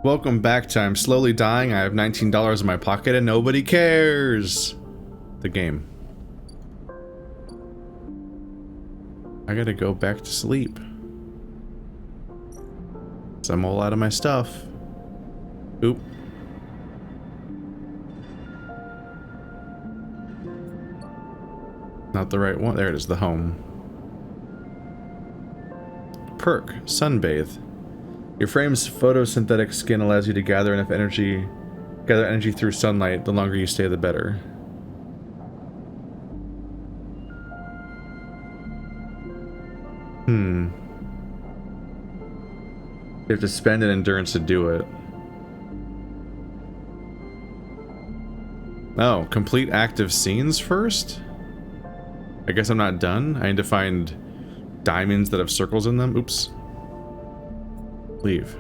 Welcome back to I'm Slowly Dying. I have $19 in my pocket and nobody cares. The game. I gotta go back to sleep. So I'm all out of my stuff. Oop. Not the right one. There it is, the home. Perk, sunbathe. Your frame's photosynthetic skin allows you to gather enough energy, through sunlight. The longer you stay, the better. You have to spend an endurance to do it. Oh, complete active scenes first? I guess I'm not done. I need to find diamonds that have circles in them. Oops. Leave.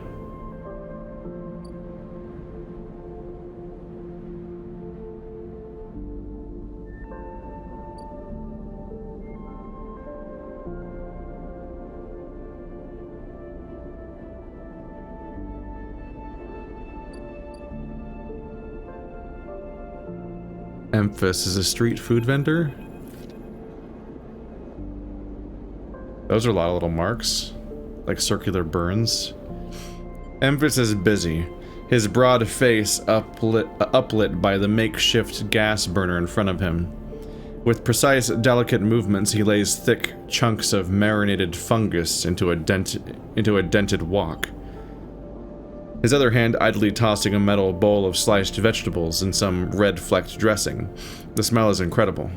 Emphis is a street food vendor. Those are a lot of little marks, like circular burns. Emphis is busy, his broad face uplit by the makeshift gas burner in front of him. With precise, delicate movements, he lays thick chunks of marinated fungus into a dented wok. His other hand idly tossing a metal bowl of sliced vegetables and some red-flecked dressing. The smell is incredible.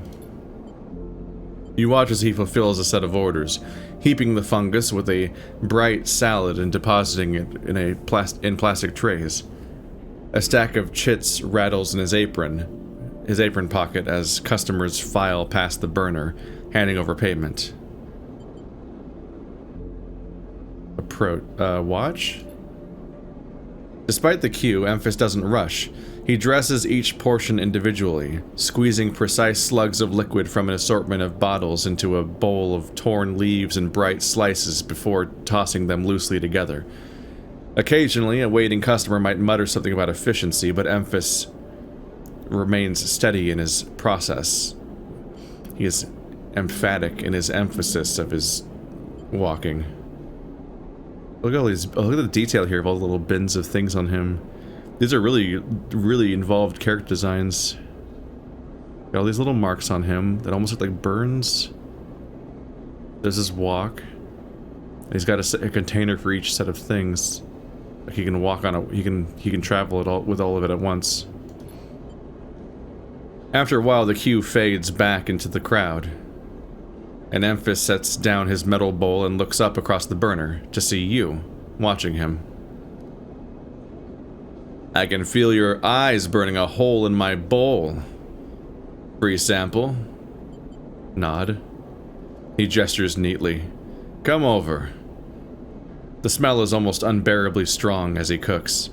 You watch as he fulfills a set of orders, heaping the fungus with a bright salad and depositing it in plastic trays. A stack of chits rattles in his apron pocket as customers file past the burner, handing over payment. Watch? Despite the queue, Emphis doesn't rush. He dresses each portion individually, squeezing precise slugs of liquid from an assortment of bottles into a bowl of torn leaves and bright slices before tossing them loosely together. Occasionally, a waiting customer might mutter something about efficiency, but Emphis remains steady in his process. He is emphatic in his emphasis of his walking. Look at all these. Oh, look at the detail here of all the little bins of things on him. These are really, really involved character designs. Got all these little marks on him that almost look like burns. There's his walk. He's got a container for each set of things. Like he can walk on a. He can travel it all with all of it at once. After a while, the queue fades back into the crowd. And Emphis sets down his metal bowl and looks up across the burner to see you watching him. I can feel your eyes burning a hole in my bowl. Free sample? Nod. He gestures neatly. Come over. The smell is almost unbearably strong as he cooks.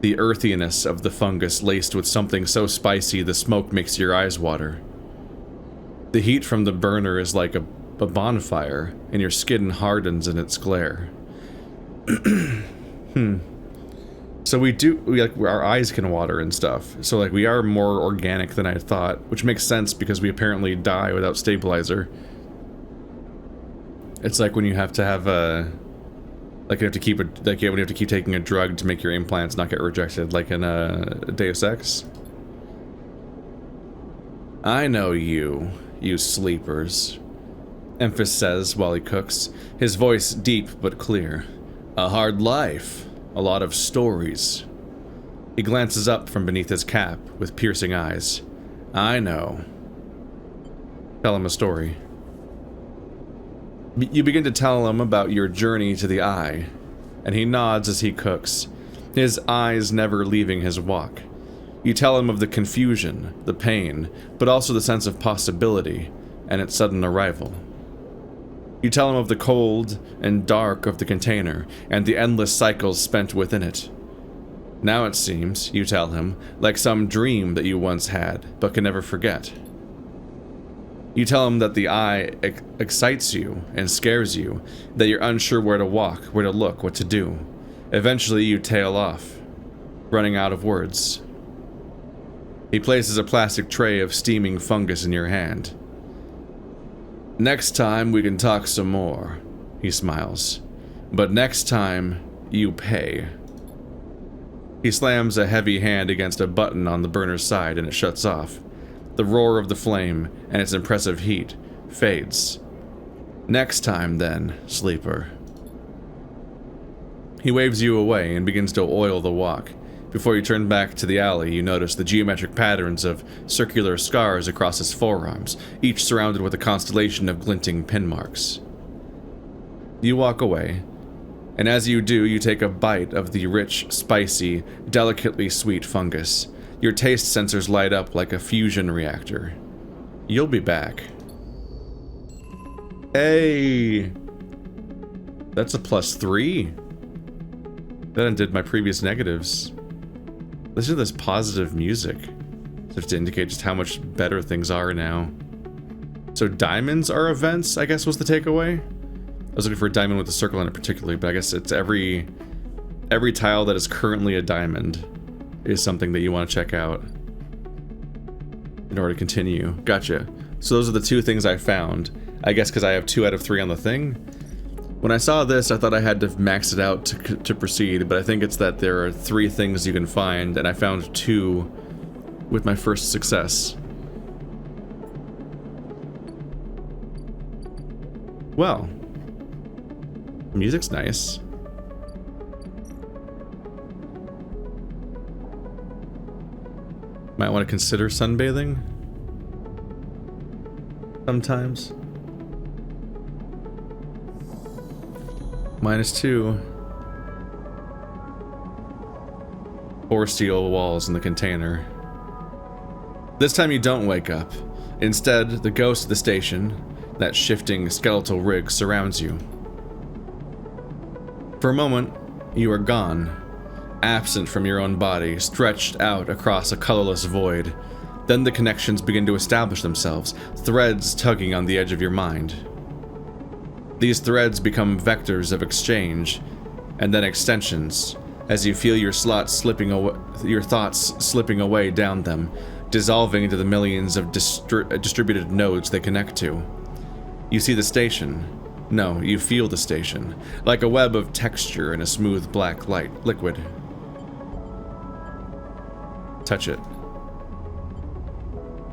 The earthiness of the fungus laced with something so spicy the smoke makes your eyes water. The heat from the burner is like a bonfire, and your skin hardens in its glare. So our eyes can water and stuff. So like we are more organic than I thought, which makes sense because we apparently die without stabilizer. It's like when you have to have a, like you have to keep when you have to keep taking a drug to make your implants not get rejected, like in a Deus Ex. I know you sleepers, Emphis says while he cooks, his voice deep but clear. A hard life, a lot of stories. He glances up from beneath his cap with piercing eyes. I know. Tell him a story. You begin to tell him about your journey to the eye, and he nods as he cooks, his eyes never leaving his wok. You tell him of the confusion, the pain, but also the sense of possibility and its sudden arrival. You tell him of the cold and dark of the container and the endless cycles spent within it. Now it seems, you tell him, like some dream that you once had, but can never forget. You tell him that the eye excites you and scares you, that you're unsure where to walk, where to look, what to do. Eventually, you tail off, running out of words. He places a plastic tray of steaming fungus in your hand. Next time, we can talk some more, he smiles. But next time, you pay. He slams a heavy hand against a button on the burner's side and it shuts off. The roar of the flame and its impressive heat fades. Next time, then, sleeper. He waves you away and begins to oil the walk. Before you turn back to the alley, you notice the geometric patterns of circular scars across his forearms, each surrounded with a constellation of glinting pin marks. You walk away, and as you do, you take a bite of the rich, spicy, delicately sweet fungus. Your taste sensors light up like a fusion reactor. You'll be back. Hey! That's a +3. That undid my previous negatives. Listen to this positive music, just to indicate just how much better things are now. So diamonds are events, I guess was the takeaway? I was looking for a diamond with a circle in it particularly, but I guess it's every tile that is currently a diamond is something that you want to check out in order to continue. Gotcha. So those are the two things I found. I guess because I have 2 out of 3 on the thing. When I saw this, I thought I had to max it out to proceed, but I think it's that there are 3 things you can find, and I found 2 with my first success. Well, music's nice. Might want to consider sunbathing sometimes. -2. 4 steel walls in the container. This time you don't wake up. Instead, the ghost of the station, that shifting skeletal rig, surrounds you. For a moment, you are gone, absent from your own body, stretched out across a colorless void. Then the connections begin to establish themselves, threads tugging on the edge of your mind. These threads become vectors of exchange, and then extensions, as you feel your thoughts slipping away down them, dissolving into the millions of distributed nodes they connect to. You see the station. No, you feel the station, like a web of texture in a smooth black liquid. Touch it.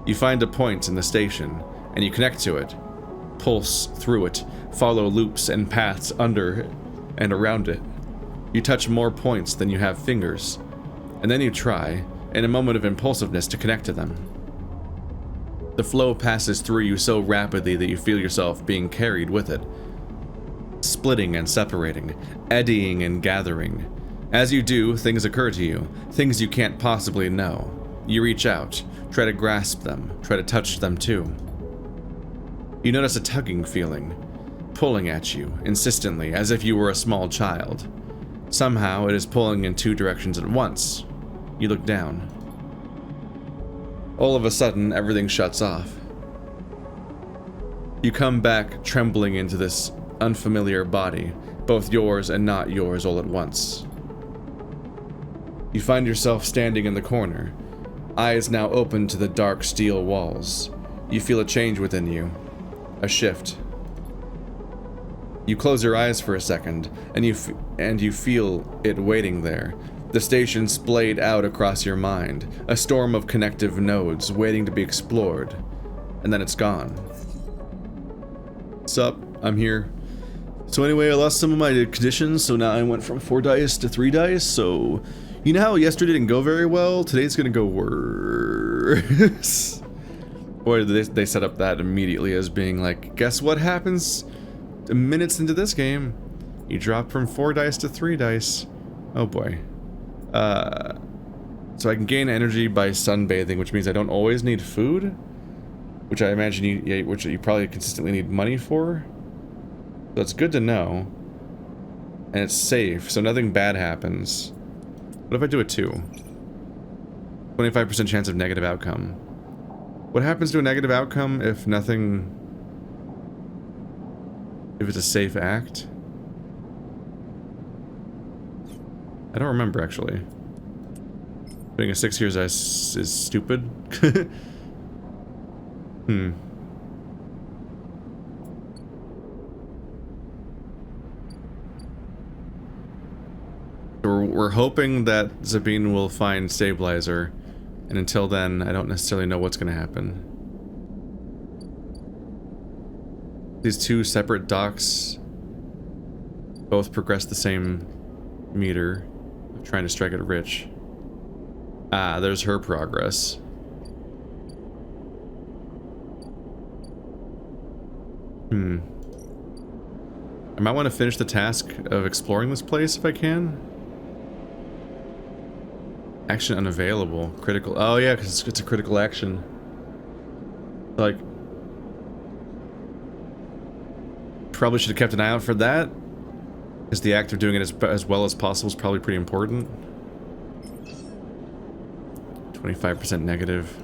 You find a point in the station, and you connect to it. Pulse through it, follow loops and paths under and around it. You touch more points than you have fingers, and then you try, in a moment of impulsiveness, to connect to them. The flow passes through you so rapidly that you feel yourself being carried with it, splitting and separating, eddying and gathering. As you do, things occur to you, things you can't possibly know. You reach out, try to grasp them, try to touch them too. You notice a tugging feeling, pulling at you, insistently, as if you were a small child. Somehow, it is pulling in 2 directions at once. You look down. All of a sudden, everything shuts off. You come back trembling into this unfamiliar body, both yours and not yours all at once. You find yourself standing in the corner, eyes now open to the dark steel walls. You feel a change within you. A shift. You close your eyes for a second, and you feel it waiting there. The station splayed out across your mind, a storm of connective nodes waiting to be explored, and then it's gone. Sup, I'm here. So anyway, I lost some of my conditions, so now I went from 4 dice to 3 dice, so... You know how yesterday didn't go very well? Today's gonna go worse. Or they set up that immediately as being like, guess what happens minutes into this game? You drop from 4 dice to 3 dice. Oh boy. So I can gain energy by sunbathing, which means I don't always need food, which I imagine you probably consistently need money for. So it's good to know, and it's safe, so nothing bad happens. What if I do a 2? 25% chance of negative outcome. What happens to a negative outcome if nothing... If it's a safe act? I don't remember, actually. Doing a 6 years is stupid. Hmm. We're hoping that Sabine will find stabilizer, and until then, I don't necessarily know what's going to happen. These two separate docks both progress the same meter of trying to strike it rich. Ah, there's her progress. I might want to finish the task of exploring this place if I can. Action unavailable. Critical. Oh yeah, because it's a critical action. Like, probably should have kept an eye out for that, because the act of doing it as well as possible is probably pretty important. 25% negative.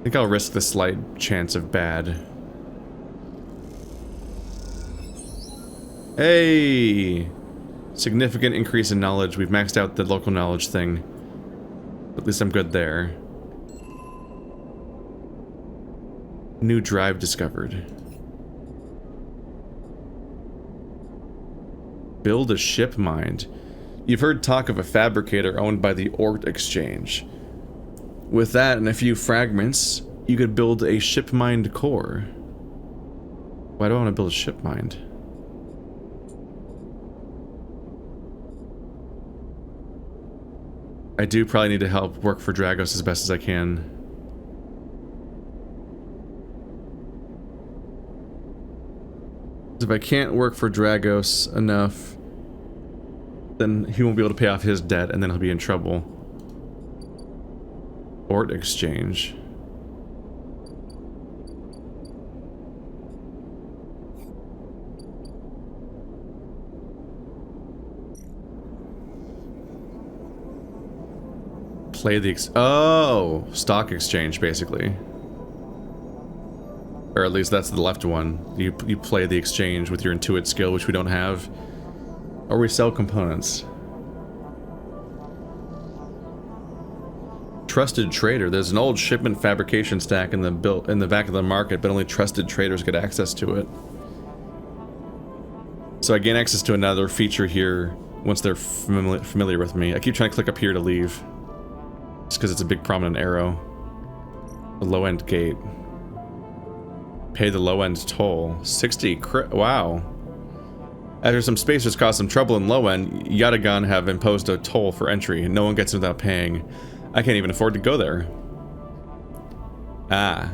I think I'll risk the slight chance of bad. Hey! Significant increase in knowledge. We've maxed out the local knowledge thing. At least I'm good there. New drive discovered. Build a ship mind. You've heard talk of a fabricator owned by the Ort Exchange. With that and a few fragments, you could build a ship mind core. Why do I want to build a ship mind? I do probably need to help work for Dragos as best as I can. If I can't work for Dragos enough, then he won't be able to pay off his debt, and then he'll be in trouble. Port exchange. Play the stock exchange, basically. Or at least that's the left one. You play the exchange with your intuit skill, which we don't have. Or we sell components. Trusted trader. There's an old shipment fabrication stack in the back of the market, but only trusted traders get access to it. So I gain access to another feature here once they're familiar with me. I keep trying to click up here to leave, just because it's a big prominent arrow. A low-end gate. Pay the low-end toll. 60 wow. After some spacers caused some trouble in low-end, Yatagan have imposed a toll for entry, and no one gets it without paying. I can't even afford to go there. Ah.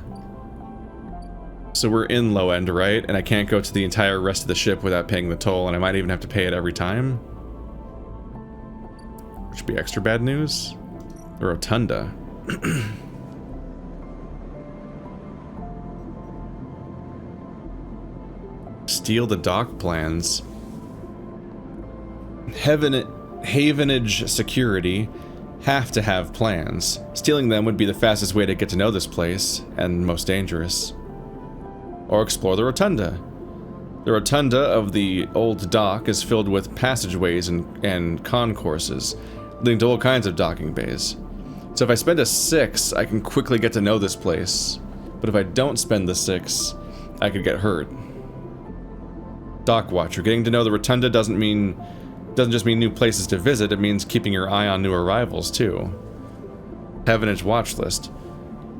So we're in low-end, right? And I can't go to the entire rest of the ship without paying the toll, and I might even have to pay it every time? Which would be extra bad news. The rotunda. Steal the dock plans. Havenage security have to have plans. Stealing them would be the fastest way to get to know this place, and most dangerous. Or explore the rotunda. The rotunda of the old dock is filled with passageways and concourses, leading to all kinds of docking bays. So if I spend a 6, I can quickly get to know this place. But if I don't spend the 6, I could get hurt. Dock Watcher. Getting to know the rotunda doesn't just mean new places to visit, it means keeping your eye on new arrivals, too. Havenage Watch List.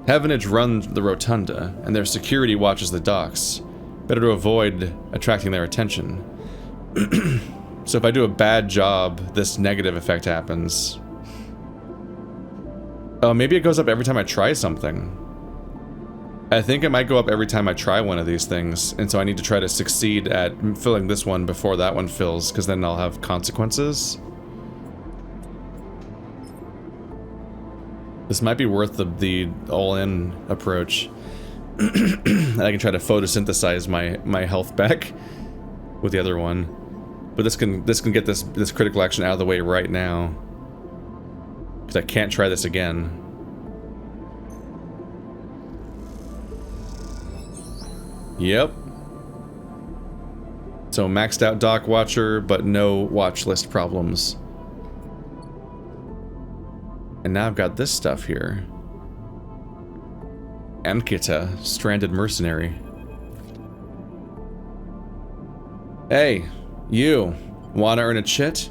Havenage runs the rotunda, and their security watches the docks. Better to avoid attracting their attention. So if I do a bad job, this negative effect happens. Oh, maybe it goes up every time I try something. I think it might go up every time I try one of these things, and so I need to try to succeed at filling this one before that one fills, because then I'll have consequences. This might be worth the all-in approach. I can try to photosynthesize my health back with the other one, but this can get this critical action out of the way right now, because I can't try this again. Yep. So maxed out dock watcher, but no watch list problems. And now I've got this stuff here. Ankhita, stranded mercenary. Hey, you, wanna earn a chit?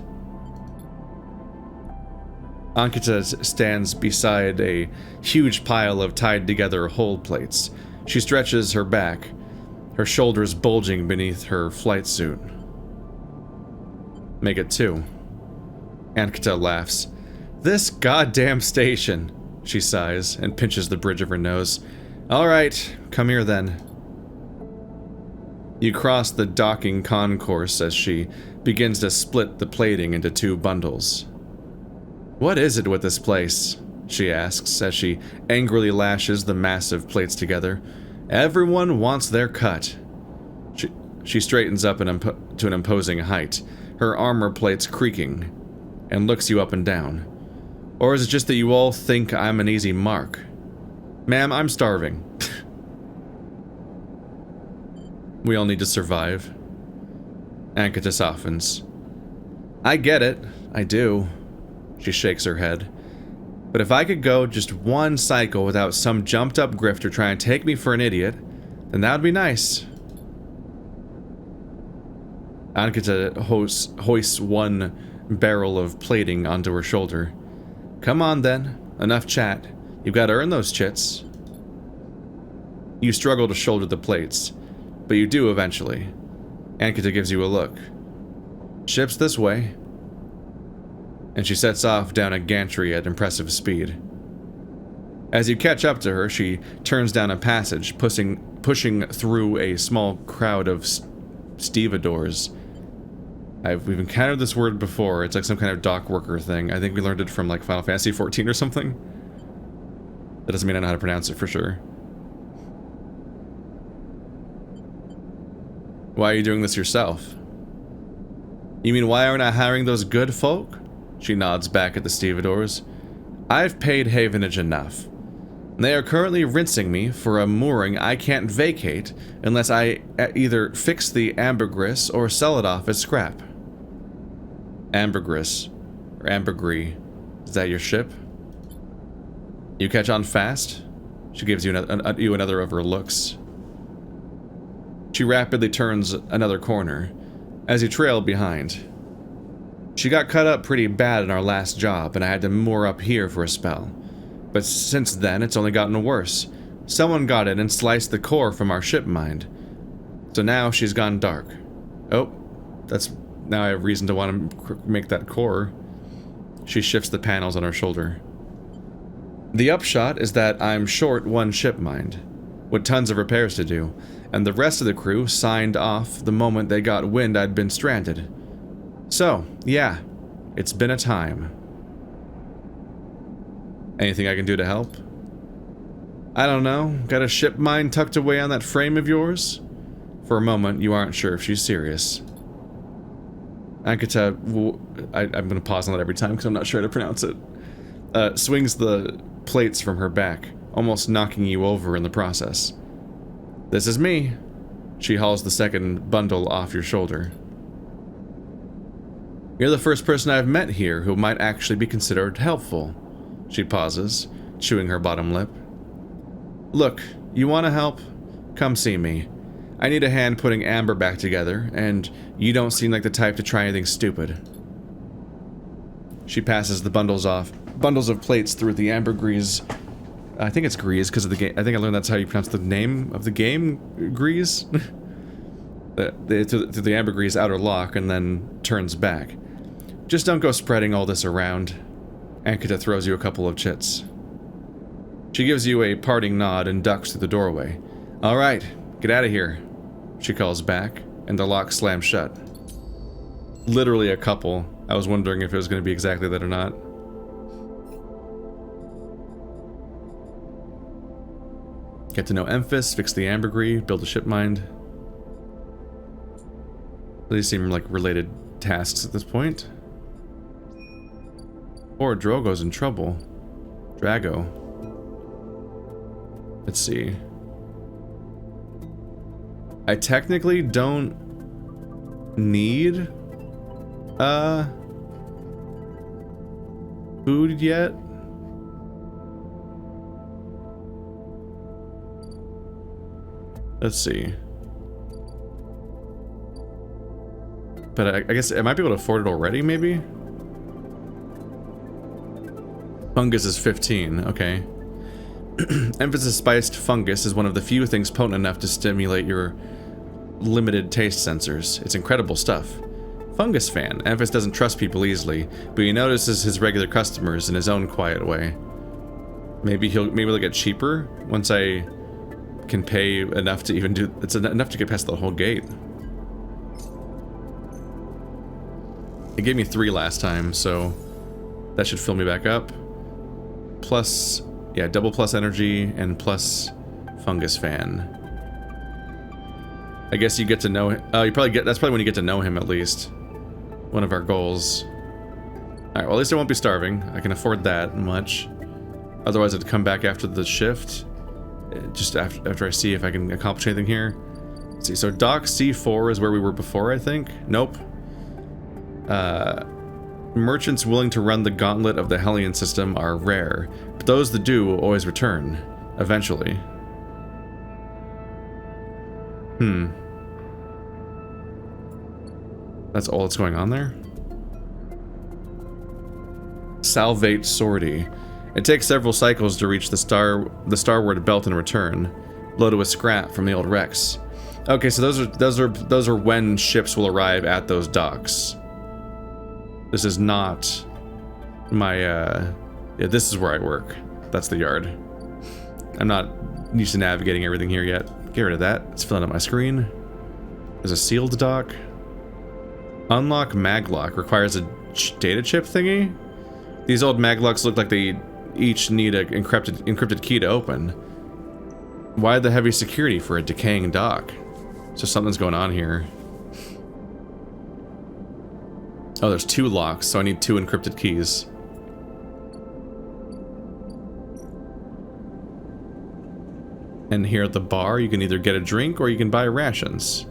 Ankita stands beside a huge pile of tied together hold plates. She stretches her back, her shoulders bulging beneath her flight suit. Make it 2. Ankita laughs. This goddamn station, she sighs and pinches the bridge of her nose. Alright, come here then. You cross the docking concourse as she begins to split the plating into 2 bundles. What is it with this place? She asks as she angrily lashes the massive plates together. Everyone wants their cut. She straightens up to an imposing height, her armor plates creaking, and looks you up and down. Or is it just that you all think I'm an easy mark? Ma'am, I'm starving. We all need to survive. Ankita softens. I get it. I do. She shakes her head. But if I could go just one cycle without some jumped up grifter trying to take me for an idiot, then that would be nice. Ankita hoists one barrel of plating onto her shoulder. Come on then, enough chat. You've got to earn those chits. You struggle to shoulder the plates, but you do eventually. Ankita gives you a look. Ship's this way. And she sets off down a gantry at impressive speed. As you catch up to her, she turns down a passage, pushing through a small crowd of stevedores. We've encountered this word before. It's like some kind of dock worker thing. I think we learned it from like Final Fantasy 14 or something. That doesn't mean I know how to pronounce it for sure. Why are you doing this yourself? You mean why aren't I hiring those good folk? She nods back at the stevedores. I've paid Havenage enough. They are currently rinsing me for a mooring I can't vacate unless I either fix the ambergris or sell it off as scrap. Ambergris, or ambergris, is that your ship? You catch on fast? She gives you another of her looks. She rapidly turns another corner, as you trail behind. She got cut up pretty bad in our last job, and I had to moor up here for a spell. But since then, it's only gotten worse. Someone got in and sliced the core from our ship mind. So now she's gone dark. Oh, now I have reason to want to make that core. She shifts the panels on her shoulder. The upshot is that I'm short one ship mind, with tons of repairs to do, and the rest of the crew signed off the moment they got wind I'd been stranded. So, yeah, it's been a time. Anything I can do to help? I don't know, got a ship mind tucked away on that frame of yours? For a moment, you aren't sure if she's serious. Ankita, I'm gonna pause on that every time because I'm not sure how to pronounce it. Swings the plates from her back, almost knocking you over in the process. This is me. She hauls the second bundle off your shoulder. You're the first person I've met here who might actually be considered helpful. She pauses, chewing her bottom lip. Look, you want to help? Come see me. I need a hand putting amber back together, and you don't seem like the type to try anything stupid. She passes the bundles of plates through the ambergris. I think it's gris because of the game. I think I learned that's how you pronounce the name of the game, gris. Through the ambergris outer lock and then turns back. Just don't go spreading all this around. Ankita throws you a couple of chits. She gives you a parting nod and ducks through the doorway. Alright, get out of here, she calls back, and the lock slams shut. Literally a couple. I was wondering if it was going to be exactly that or not. Get to know Emphis, fix the ambergris, build a ship mind. These seem like related tasks at this point. Or Drogo's in trouble. Drago. Let's see. I technically don't need food yet. Let's see. But I guess I might be able to afford it already, maybe? Fungus is 15, okay. Emphis spiced fungus is one of the few things potent enough to stimulate your limited taste sensors. It's incredible stuff. Fungus fan. Emphis doesn't trust people easily, but he notices his regular customers in his own quiet way. Maybe they'll get cheaper once I can pay enough to even do. It's enough to get past the whole gate. It gave me 3 last time, so that should fill me back up. Plus, yeah, double plus energy and plus fungus fan. I guess you get to know. Oh, that's probably when you get to know him at least. One of our goals. All right. Well, at least I won't be starving. I can afford that much. Otherwise, I'd come back after the shift, just after I see if I can accomplish anything here. Let's see. So dock C4 is where we were before, I think. Nope. Merchants willing to run the gauntlet of the Hellion system are rare, but those that do will always return, eventually. That's all that's going on there? Salvate Sortie. It takes several cycles to reach the starward belt and return, loaded with scrap from the old wrecks. Okay, so those are when ships will arrive at those docks. This is not my, yeah, this is where I work. That's the yard. I'm not used to navigating everything here yet. Get rid of that. It's filling up my screen. There's a sealed dock. Unlock maglock requires a data chip thingy? These old maglocks look like they each need an encrypted key to open. Why the heavy security for a decaying dock? So something's going on here. Oh, there's 2 locks, so I need 2 encrypted keys. And here at the bar, you can either get a drink or you can buy rations.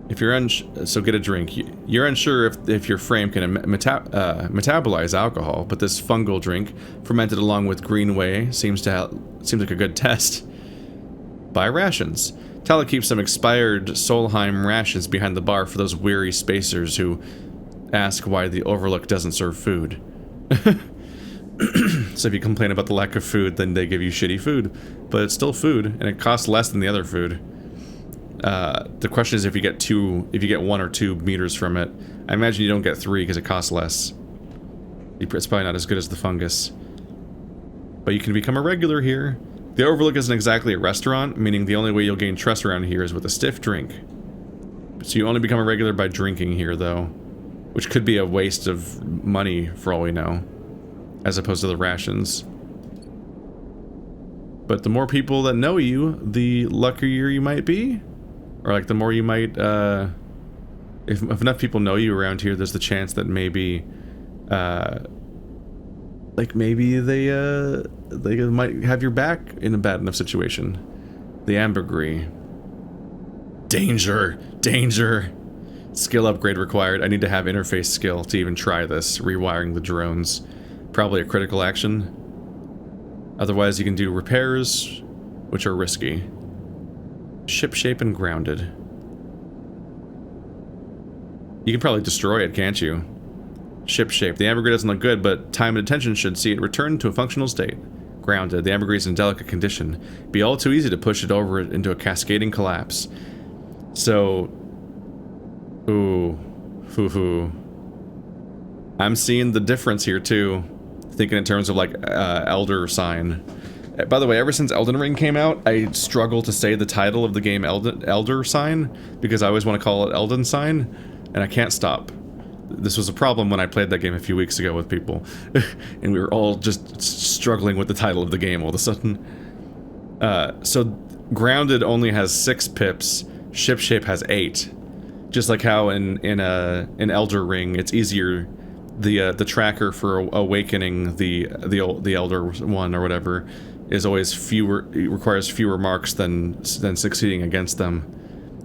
If you're so get a drink. You're unsure if your frame can metabolize alcohol, but this fungal drink, fermented along with green whey, seems like a good test. Buy rations. Tala keeps some expired Solheim rations behind the bar for those weary spacers who ask why the Overlook doesn't serve food. So if you complain about the lack of food, then they give you shitty food. But it's still food, and it costs less than the other food. The question is if you get 1 or 2 meters from it. I imagine you don't get 3 because it costs less. It's probably not as good as the fungus. But you can become a regular here. The Overlook isn't exactly a restaurant, meaning the only way you'll gain trust around here is with a stiff drink. So you only become a regular by drinking here, though. Which could be a waste of money, for all we know. As opposed to the rations. But the more people that know you, the luckier you might be. Or like the more you might, if enough people know you around here, there's the chance that maybe, like maybe they might have your back in a bad enough situation. The ambergris. Danger! Danger! Skill upgrade required. I need to have interface skill to even try this, rewiring the drones. Probably a critical action. Otherwise you can do repairs, which are risky. Ship shape and grounded. You can probably destroy it, can't you? Ship shape. The ambergris doesn't look good, but time and attention should see it return to a functional state. Grounded. The ambergris is in delicate condition. Be all too easy to push it over into a cascading collapse. So... Ooh. Hoo-hoo. I'm seeing the difference here, too. Thinking in terms of, like, Elder Sign. By the way, ever since Elden Ring came out, I struggle to say the title of the game Elder Sign, because I always want to call it Elden Sign, and I can't stop. This was a problem when I played that game a few weeks ago with people, and we were all just struggling with the title of the game all of a sudden. So, Grounded only has 6 pips, Ship Shape has 8. Just like how in Elder Ring, it's easier, the tracker for awakening the Elder One or whatever is always fewer, it requires fewer marks than succeeding against them.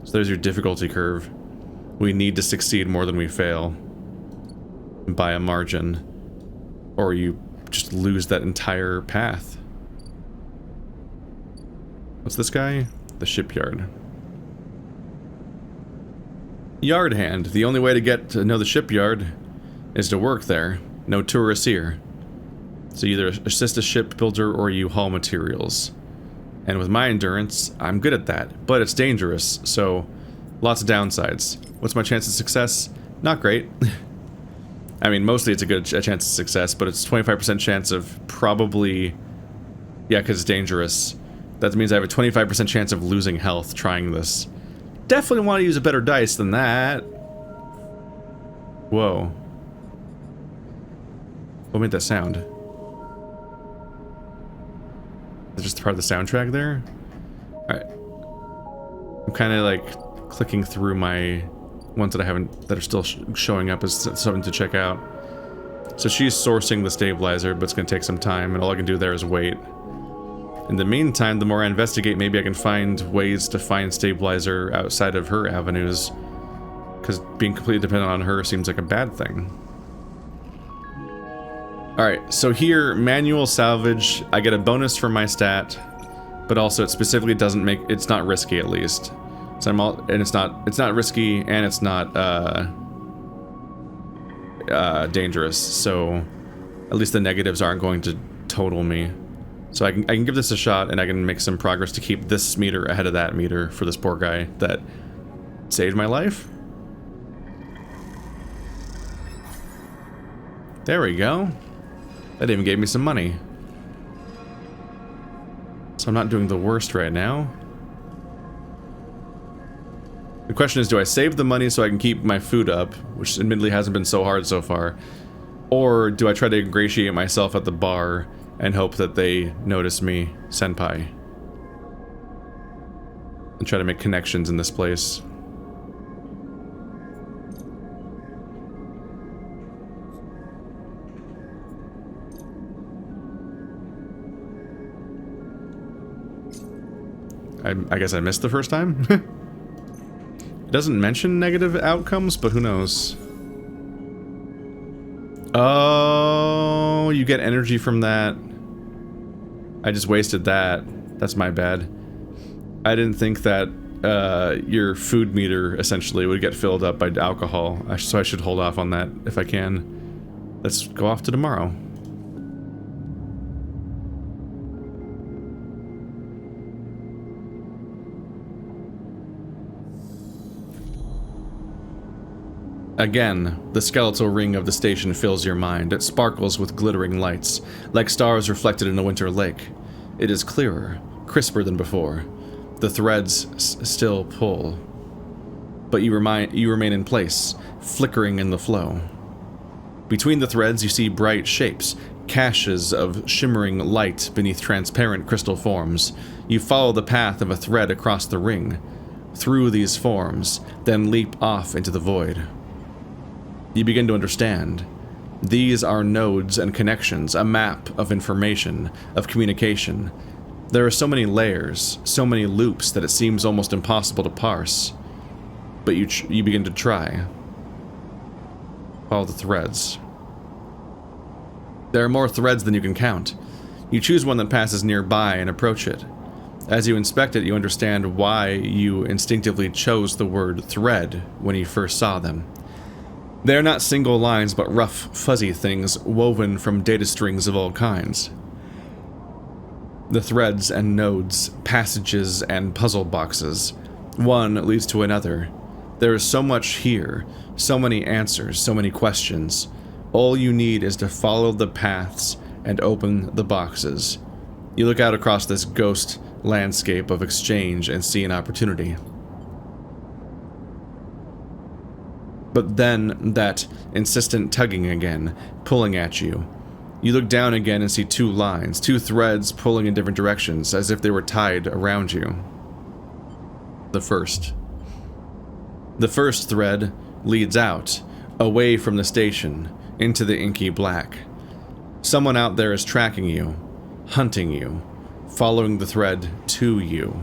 So there's your difficulty curve. We need to succeed more than we fail. By a margin. Or you just lose that entire path. What's this guy? The shipyard. Yard hand. The only way to get to know the shipyard is to work there. No tourists here. So you either assist a shipbuilder or you haul materials. And with my endurance, I'm good at that. But it's dangerous, so lots of downsides. What's my chance of success? Not great. I mean, mostly it's a chance of success, but it's 25% chance of probably... Yeah, because it's dangerous. That means I have a 25% chance of losing health trying this. Definitely want to use a better dice than that. Whoa. What made that sound? Is it just part of the soundtrack there? Alright. I'm kind of like clicking through my ones that I haven't, that are still showing up as something to check out. So she's sourcing the stabilizer, but it's going to take some time, and all I can do there is wait. In the meantime, the more I investigate, maybe I can find ways to find stabilizer outside of her avenues, because being completely dependent on her seems like a bad thing. Alright, so here, manual salvage, I get a bonus for my stat, but also it specifically doesn't make, it's not risky at least. So and it's not risky, and it's not, dangerous, so at least the negatives aren't going to total me. So I can give this a shot, and I can make some progress to keep this meter ahead of that meter for this poor guy that saved my life. There we go. That even gave me some money. So I'm not doing the worst right now. The question is, do I save the money so I can keep my food up, which admittedly hasn't been so hard so far, or do I try to ingratiate myself at the bar and hope that they notice me, senpai, and try to make connections in this place? I guess I missed the first time? It doesn't mention negative outcomes, but who knows? Oh, you get energy from that. I just wasted that. That's my bad. I didn't think that your food meter essentially would get filled up by alcohol, so I should hold off on that if I can. Let's go off to tomorrow. Again, the skeletal ring of the station fills your mind. It sparkles with glittering lights, like stars reflected in a winter lake. It is clearer, crisper than before. The threads still pull, but you remain in place, flickering in the flow. Between the threads you see bright shapes, caches of shimmering light beneath transparent crystal forms. You follow the path of a thread across the ring, through these forms, then leap off into the void. You begin to understand. These are nodes and connections, a map of information, of communication. There are so many layers, so many loops that it seems almost impossible to parse. But you begin to try. Follow the threads. There are more threads than you can count. You choose one that passes nearby and approach it. As you inspect it, you understand why you instinctively chose the word thread when you first saw them. They are not single lines, but rough, fuzzy things woven from data strings of all kinds. The threads and nodes, passages and puzzle boxes. One leads to another. There is so much here, so many answers, so many questions. All you need is to follow the paths and open the boxes. You look out across this ghost landscape of exchange and see an opportunity. But then, that insistent tugging again, pulling at you. You look down again and see two lines, two threads pulling in different directions, as if they were tied around you. The first thread leads out, away from the station, into the inky black. Someone out there is tracking you, hunting you, following the thread to you.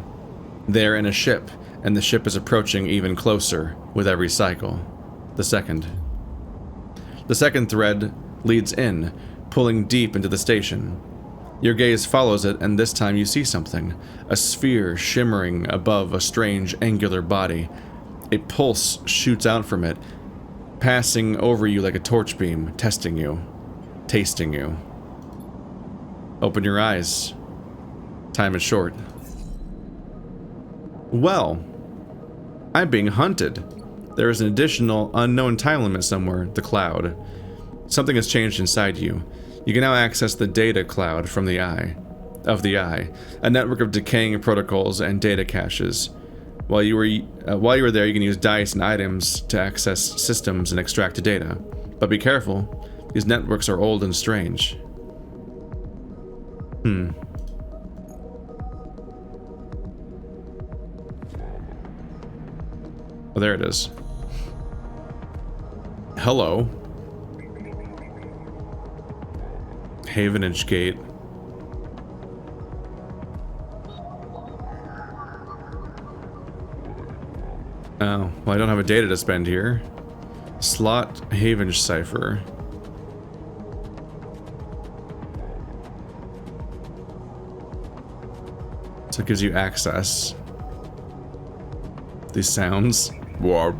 They're in a ship, and the ship is approaching even closer, with every cycle. The second. The second thread leads in, pulling deep into the station. Your gaze follows it, and this time you see something. A sphere shimmering above a strange angular body. A pulse shoots out from it, passing over you like a torch beam, testing you, tasting you. Open your eyes. Time is short. Well, I'm being hunted. There is an additional unknown time limit somewhere, the cloud. Something has changed inside you. You can now access the data cloud from the eye, a network of decaying protocols and data caches. While you were there, you can use dice and items to access systems and extract data. But be careful, these networks are old and strange. Oh, there it is. Hello. Havenage Gate. Oh, well, I don't have a data to spend here. Slot Havenage Cipher. So it gives you access. These sounds. Whoa.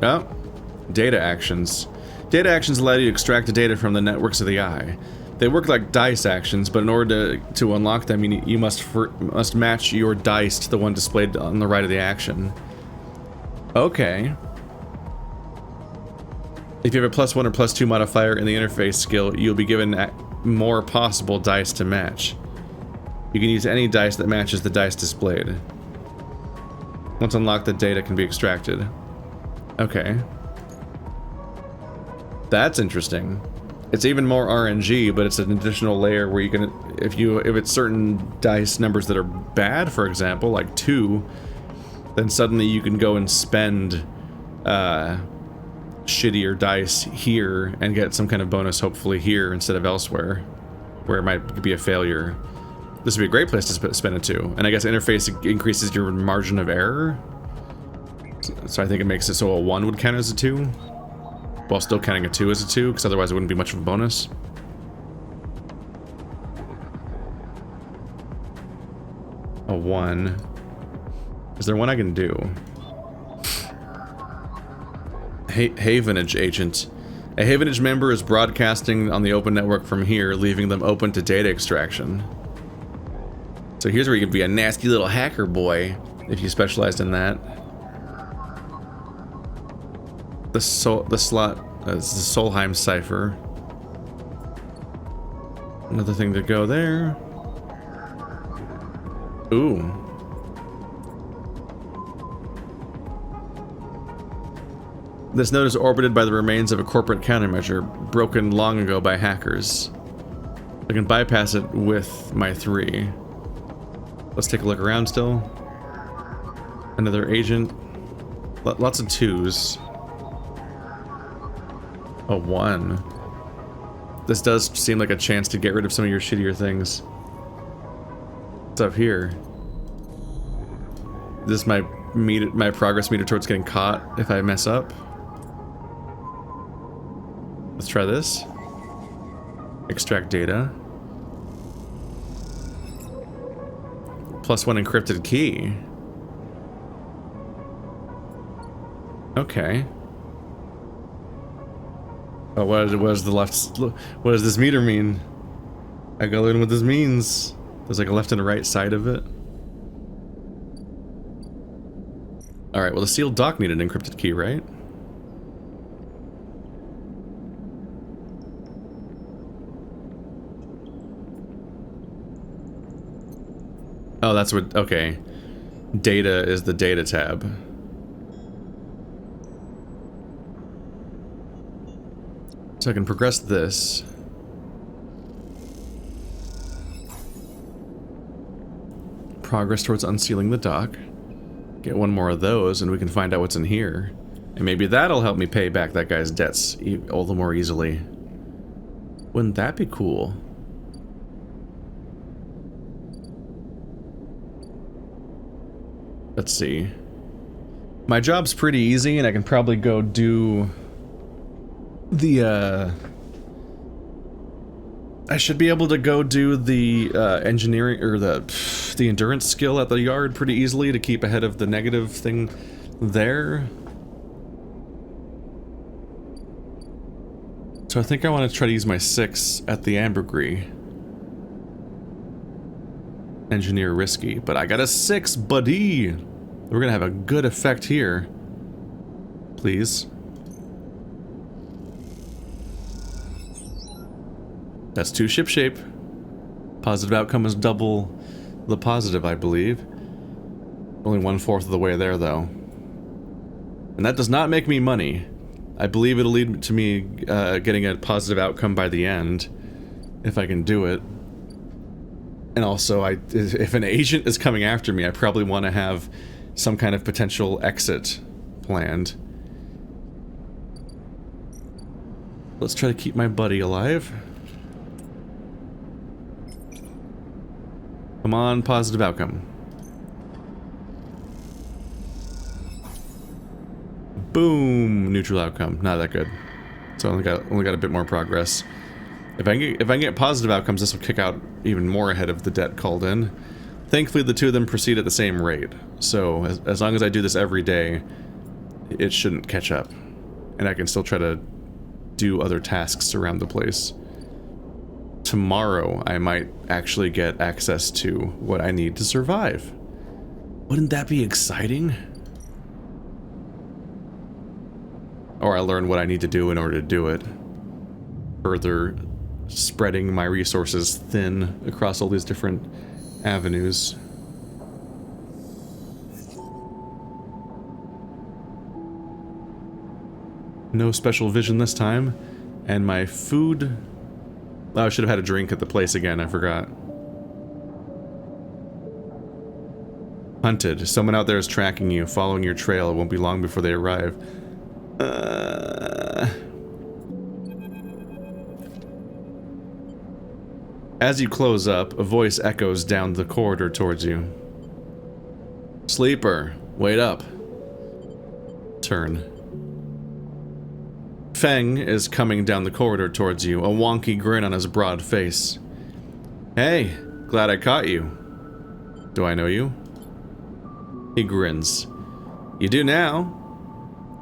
Oh. Data actions. Data actions allow you to extract the data from the networks of the eye. They work like dice actions, but in order to unlock them, you must match your dice to the one displayed on the right of the action. Okay. If you have a +1 or +2 modifier in the interface skill, you'll be given more possible dice to match. You can use any dice that matches the dice displayed. Once unlocked, the data can be extracted. Okay. That's interesting. It's even more RNG, but it's an additional layer where you can, if it's certain dice numbers that are bad, for example, like 2, then suddenly you can go and spend shittier dice here and get some kind of bonus, hopefully here instead of elsewhere, where it might be a failure. This would be a great place to spend it to. And I guess interface increases your margin of error. So I think it makes it so a 1 would count as a 2. While still counting a 2 as a 2, because otherwise it wouldn't be much of a bonus. A 1. Is there one I can do? Havenage agent. A Havenage member is broadcasting on the open network from here, leaving them open to data extraction. So here's where you can be a nasty little hacker boy, if you specialized in that. The Solheim cipher. Another thing to go there. Ooh. This node is orbited by the remains of a corporate countermeasure, broken long ago by hackers. I can bypass it with my 3. Let's take a look around still. Another agent. Lots of 2s. A 1. This does seem like a chance to get rid of some of your shittier things. What's up here? This is my progress meter towards getting caught if I mess up. Let's try this. Extract data. +1 encrypted key. Okay. Oh, what does this meter mean? I gotta learn what this means. There's like a left and a right side of it. Alright, well the sealed dock needed an encrypted key, right? Oh, that's what, okay. Data is the data tab. So I can progress this. Progress towards unsealing the dock. Get one more of those and we can find out what's in here. And maybe that'll help me pay back that guy's debts all the more easily. Wouldn't that be cool? Let's see. My job's pretty easy, and I can probably go do the, I should be able to go do the, engineering, or the endurance skill at the yard pretty easily to keep ahead of the negative thing there. So I think I want to try to use my 6 at the ambergris. Engineer risky, but I got a 6, buddy! We're gonna have a good effect here. Please. That's 2 ship shape. Positive outcome is double the positive, I believe. Only 1/4 of the way there, though. And that does not make me money. I believe it'll lead to me getting a positive outcome by the end, if I can do it. And also, if an agent is coming after me, I probably want to have some kind of potential exit planned. Let's try to keep my buddy alive. Come on, positive outcome. Boom, neutral outcome. Not that good. So only got a bit more progress. If I can get positive outcomes, this will kick out even more ahead of the debt called in. Thankfully, the two of them proceed at the same rate. So as long as I do this every day, it shouldn't catch up, and I can still try to do other tasks around the place. Tomorrow, I might actually get access to what I need to survive. Wouldn't that be exciting? Or I learn what I need to do in order to do it. Further spreading my resources thin across all these different avenues. No special vision this time. And my food... Oh, I should have had a drink at the place again, I forgot. Hunted. Someone out there is tracking you, following your trail. It won't be long before they arrive. As you close up, a voice echoes down the corridor towards you. Sleeper, wait up. Turn. Feng is coming down the corridor towards you, a wonky grin on his broad face. Hey, glad I caught you. Do I know you? He grins. You do now.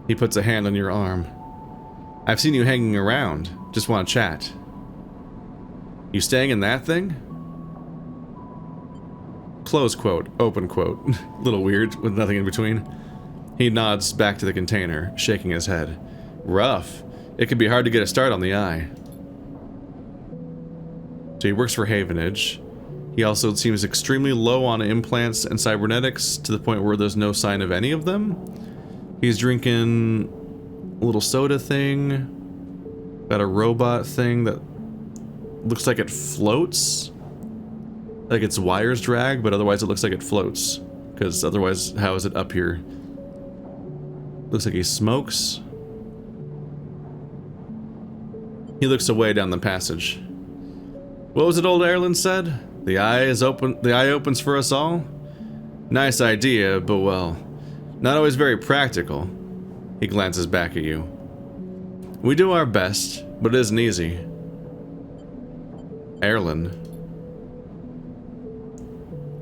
He puts a hand on your arm. I've seen you hanging around. Just want to chat. You staying in that thing? Close quote, open quote. Little weird, with nothing in between. He nods back to the container, shaking his head. Rough. It can be hard to get a start on the eye. So he works for Havenage. He also seems extremely low on implants and cybernetics, to the point where there's no sign of any of them. He's drinking a little soda thing. Got a robot thing that looks like it floats. Like its wires drag, but otherwise it looks like it floats. Because otherwise, how is it up here? Looks like he smokes. He looks away down the passage. What was it old Erlin said? The eye is open. The eye opens for us all? Nice idea, but well, not always very practical. He glances back at you. We do our best, but it isn't easy. Erlin.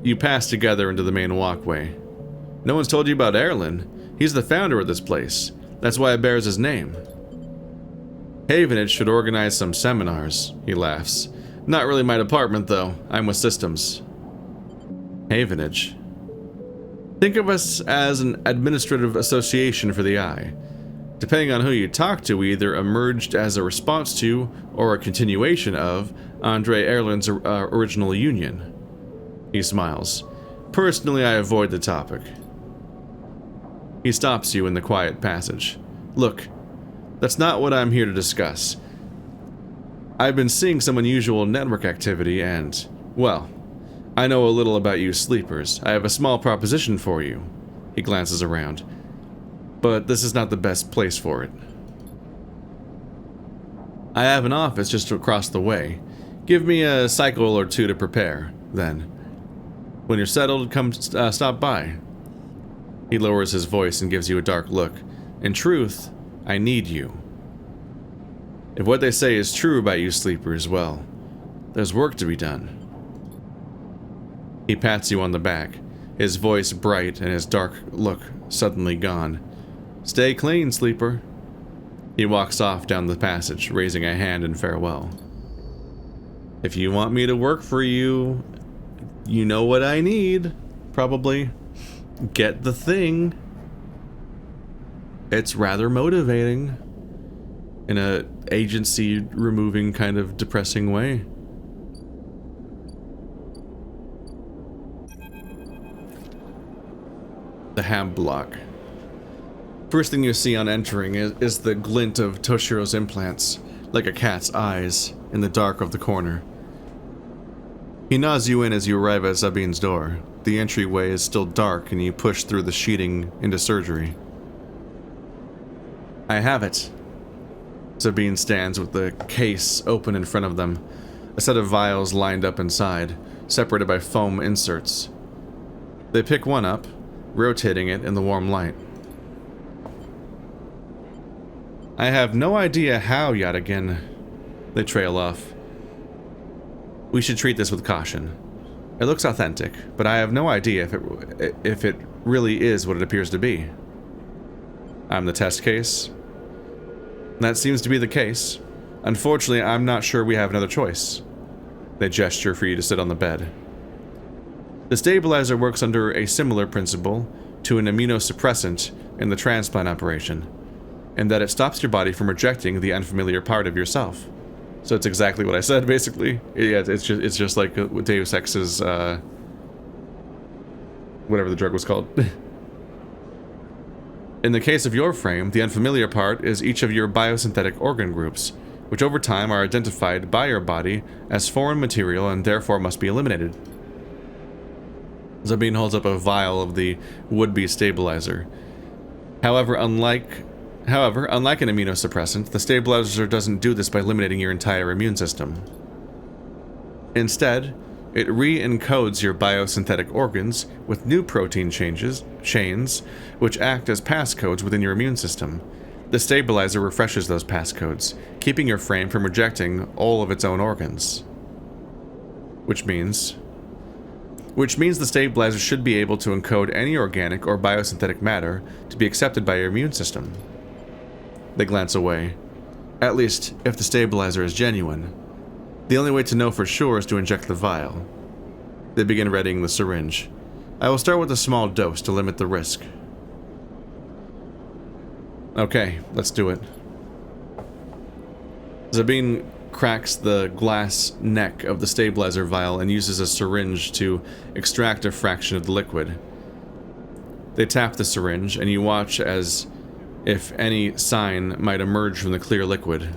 You pass together into the main walkway. No one's told you about Erlin. He's the founder of this place. That's why it bears his name. Havenage should organize some seminars, he laughs. Not really my department, though. I'm with systems. Havenage. Think of us as an administrative association for the eye. Depending on who you talk to, we either emerged as a response to, or a continuation of, Andre Erlin's original union. He smiles. Personally, I avoid the topic. He stops you in the quiet passage. Look, that's not what I'm here to discuss. I've been seeing some unusual network activity and, well, I know a little about you sleepers. I have a small proposition for you. He glances around. But this is not the best place for it. I have an office just across the way. Give me a cycle or two to prepare, then. When you're settled, come stop by. He lowers his voice and gives you a dark look. In truth, I need you. If what they say is true about you sleepers, well, there's work to be done. He pats you on the back, his voice bright and his dark look suddenly gone. Stay clean, sleeper. He walks off down the passage, raising a hand in farewell. If you want me to work for you, you know what I need, probably. Get the thing. It's rather motivating in a agency removing kind of depressing way. The Ham Block. First thing you see on entering is the glint of Toshiro's implants, like a cat's eyes, in the dark of the corner. He nods you in as you arrive at Sabine's door. The entryway is still dark and you push through the sheeting into surgery. I have it. Sabine stands with the case open in front of them, a set of vials lined up inside, separated by foam inserts. They pick one up, rotating it in the warm light. I have no idea how yet again. They trail off. We should treat this with caution. It looks authentic, but I have no idea if it really is what it appears to be. I'm the test case. That seems to be the case. Unfortunately, I'm not sure we have another choice. They gesture for you to sit on the bed. The stabilizer works under a similar principle to an immunosuppressant in the transplant operation, in that it stops your body from rejecting the unfamiliar part of yourself. So it's exactly what I said, basically. Yeah, it's just like Deus Ex's, whatever the drug was called. In the case of your frame, the unfamiliar part is each of your biosynthetic organ groups, which over time are identified by your body as foreign material and therefore must be eliminated. Sabine holds up a vial of the would-be stabilizer. However, unlike an immunosuppressant, the stabilizer doesn't do this by eliminating your entire immune system. Instead, it re-encodes your biosynthetic organs with new protein chains, which act as passcodes within your immune system. The stabilizer refreshes those passcodes, keeping your frame from rejecting all of its own organs. Which means the stabilizer should be able to encode any organic or biosynthetic matter to be accepted by your immune system. They glance away. At least, if the stabilizer is genuine. The only way to know for sure is to inject the vial. They begin readying the syringe. I will start with a small dose to limit the risk. Okay, let's do it. Sabine cracks the glass neck of the stabilizer vial and uses a syringe to extract a fraction of the liquid. They tap the syringe, and you watch as if any sign might emerge from the clear liquid.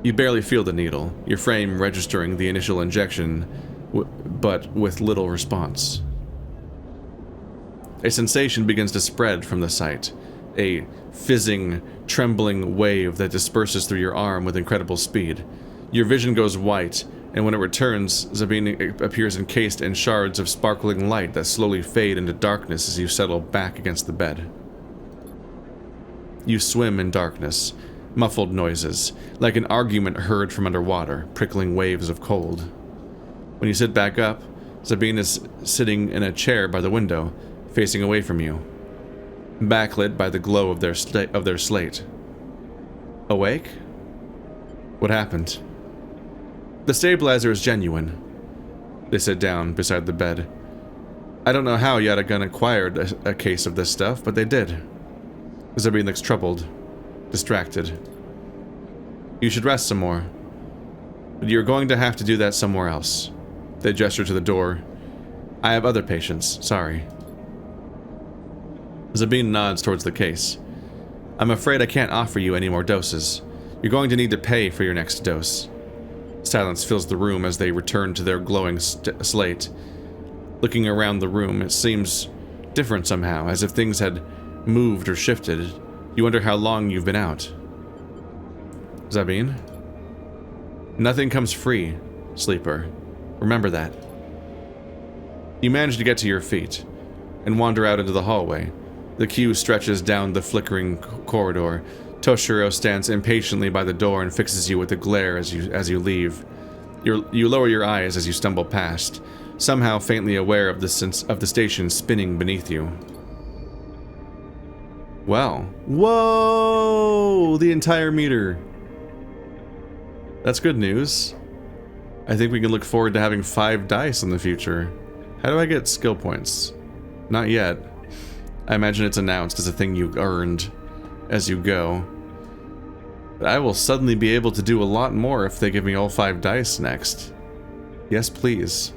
You barely feel the needle, your frame registering the initial injection, but with little response. A sensation begins to spread from the site, a fizzing, trembling wave that disperses through your arm with incredible speed. Your vision goes white, and when it returns, Sabine appears encased in shards of sparkling light that slowly fade into darkness as you settle back against the bed. You swim in darkness, muffled noises, like an argument heard from underwater, prickling waves of cold. When you sit back up, Sabine is sitting in a chair by the window, facing away from you, backlit by the glow of their slate. Awake? What happened? The stabilizer is genuine. They sit down beside the bed. I don't know how Yadagun acquired a case of this stuff, but they did. Sabine looks troubled, distracted. You should rest some more. But you're going to have to do that somewhere else. They gesture to the door. I have other patients, sorry. Sabine nods towards the case. I'm afraid I can't offer you any more doses. You're going to need to pay for your next dose. Silence fills the room as they return to their glowing slate. Looking around the room, it seems different somehow, as if things had moved or shifted. You wonder how long you've been out. Sabine? Nothing comes free, sleeper. Remember that. You manage to get to your feet. and wander out into the hallway. The queue stretches down the flickering corridor. Toshiro stands impatiently by the door and fixes you with a glare as you leave. You lower your eyes as you stumble past, somehow faintly aware of the station spinning beneath you. Wow. Whoa! The entire meter. That's good news. I think we can look forward to having 5 dice in the future. How do I get skill points? Not yet. I imagine it's announced as a thing you earned as you go. But I will suddenly be able to do a lot more if they give me all 5 dice next. Yes, please.